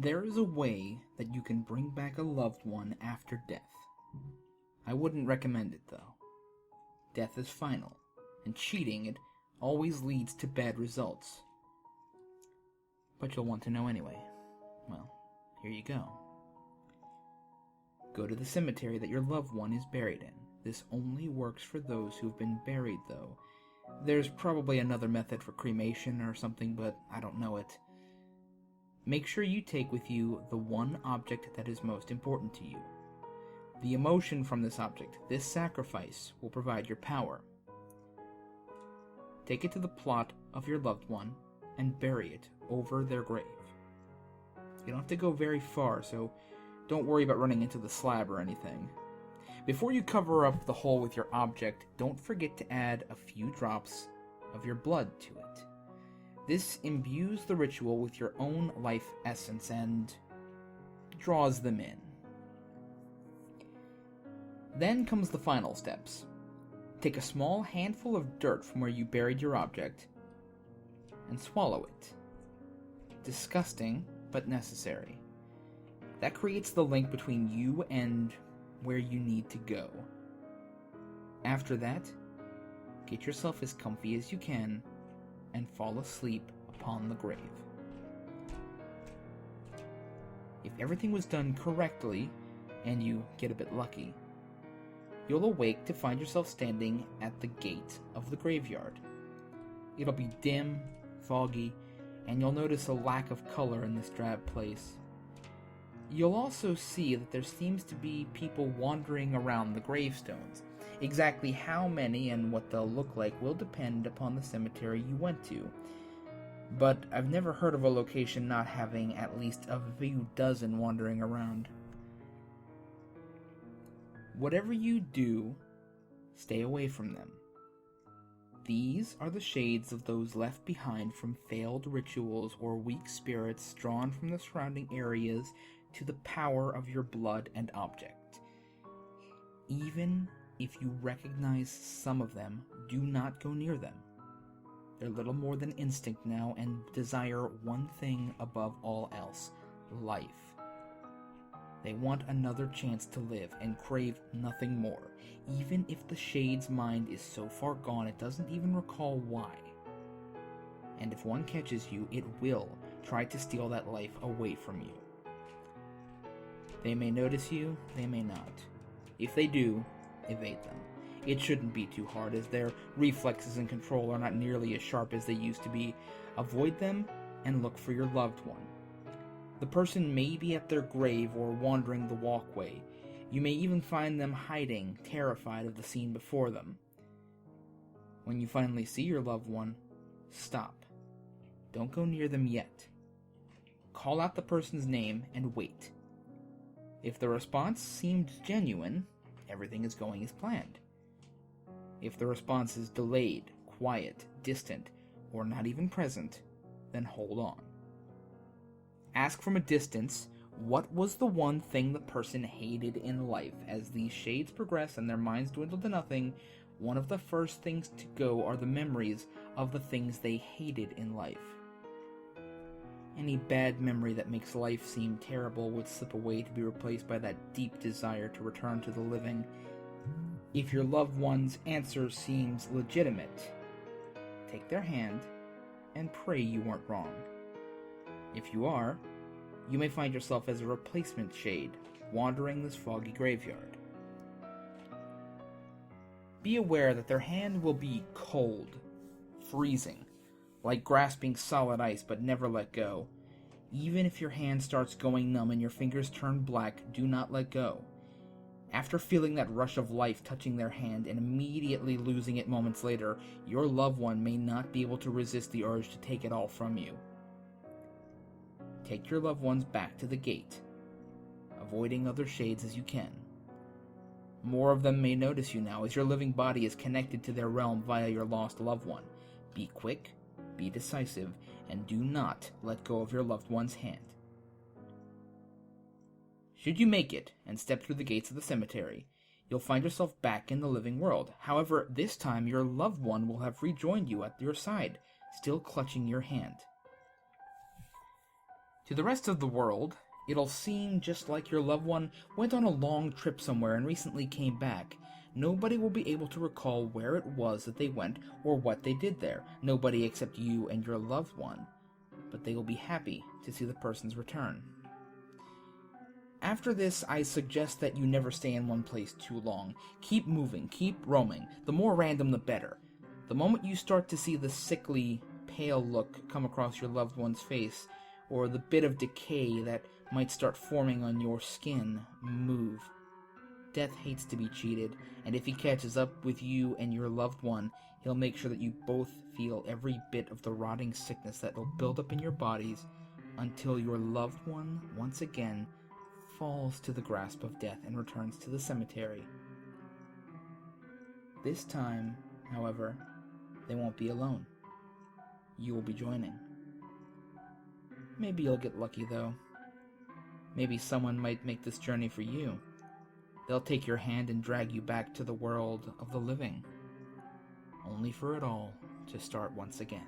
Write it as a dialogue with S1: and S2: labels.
S1: There is a way that you can bring back a loved one after death. I wouldn't recommend it, though. Death is final, and cheating it always leads to bad results. But you'll want to know anyway. Well, here you go. Go to the cemetery that your loved one is buried in. This only works for those who've been buried, though. There's probably another method for cremation or something, but I don't know it. Make sure you take with you the one object that is most important to you. The emotion from this object, this sacrifice, will provide your power. Take it to the plot of your loved one and bury it over their grave. You don't have to go very far, so don't worry about running into the slab or anything. Before you cover up the hole with your object, don't forget to add a few drops of your blood to it. This imbues the ritual with your own life essence and draws them in. Then comes the final steps. Take a small handful of dirt from where you buried your object and swallow it. Disgusting, but necessary. That creates the link between you and where you need to go. After that, get yourself as comfy as you can and fall asleep upon the grave. If everything was done correctly, and you get a bit lucky, you'll awake to find yourself standing at the gate of the graveyard. It'll be dim, foggy, and you'll notice a lack of color in this drab place. You'll also see that there seems to be people wandering around the gravestones. Exactly how many and what they'll look like will depend upon the cemetery you went to. But I've never heard of a location not having at least a few dozen wandering around. Whatever you do, stay away from them. These are the shades of those left behind from failed rituals or weak spirits drawn from the surrounding areas to the power of your blood and object. Even if you recognize some of them, do not go near them. They're little more than instinct now and desire one thing above all else: life. They want another chance to live and crave nothing more, even if the shade's mind is so far gone it doesn't even recall why. And if one catches you, it will try to steal that life away from you. They may notice you, they may not. If they do, evade them. It shouldn't be too hard, as their reflexes and control are not nearly as sharp as they used to be. Avoid them and look for your loved one. The person may be at their grave or wandering the walkway. You may even find them hiding, terrified of the scene before them. When you finally see your loved one, stop. Don't go near them yet. Call out the person's name and wait. If the response seemed genuine, everything is going as planned. If the response is delayed, quiet, distant, or not even present, then hold on. Ask from a distance, what was the one thing the person hated in life? As these shades progress and their minds dwindle to nothing, one of the first things to go are the memories of the things they hated in life. Any bad memory that makes life seem terrible would slip away to be replaced by that deep desire to return to the living. If your loved one's answer seems legitimate, take their hand and pray you weren't wrong. If you are, you may find yourself as a replacement shade wandering this foggy graveyard. Be aware that their hand will be cold, freezing, like grasping solid ice but never let go. Even if your hand starts going numb and your fingers turn black, do not let go. After feeling that rush of life touching their hand and immediately losing it moments later, your loved one may not be able to resist the urge to take it all from you. Take your loved ones back to the gate, avoiding other shades as you can. More of them may notice you now, as your living body is connected to their realm via your lost loved one. Be quick, be decisive, and do not let go of your loved one's hand. Should you make it and step through the gates of the cemetery, you'll find yourself back in the living world. However, this time your loved one will have rejoined you at your side, still clutching your hand. To the rest of the world, it'll seem just like your loved one went on a long trip somewhere and recently came back. Nobody will be able to recall where it was that they went or what they did there. Nobody except you and your loved one. But they will be happy to see the person's return. After this, I suggest that you never stay in one place too long. Keep moving, keep roaming. The more random, the better. The moment you start to see the sickly, pale look come across your loved one's face, or the bit of decay that might start forming on your skin, move. Death hates to be cheated, and if he catches up with you and your loved one, he'll make sure that you both feel every bit of the rotting sickness that will build up in your bodies until your loved one, once again, falls to the grasp of death and returns to the cemetery. This time, however, they won't be alone. You will be joining. Maybe you'll get lucky, though. Maybe someone might make this journey for you. They'll take your hand and drag you back to the world of the living, only for it all to start once again.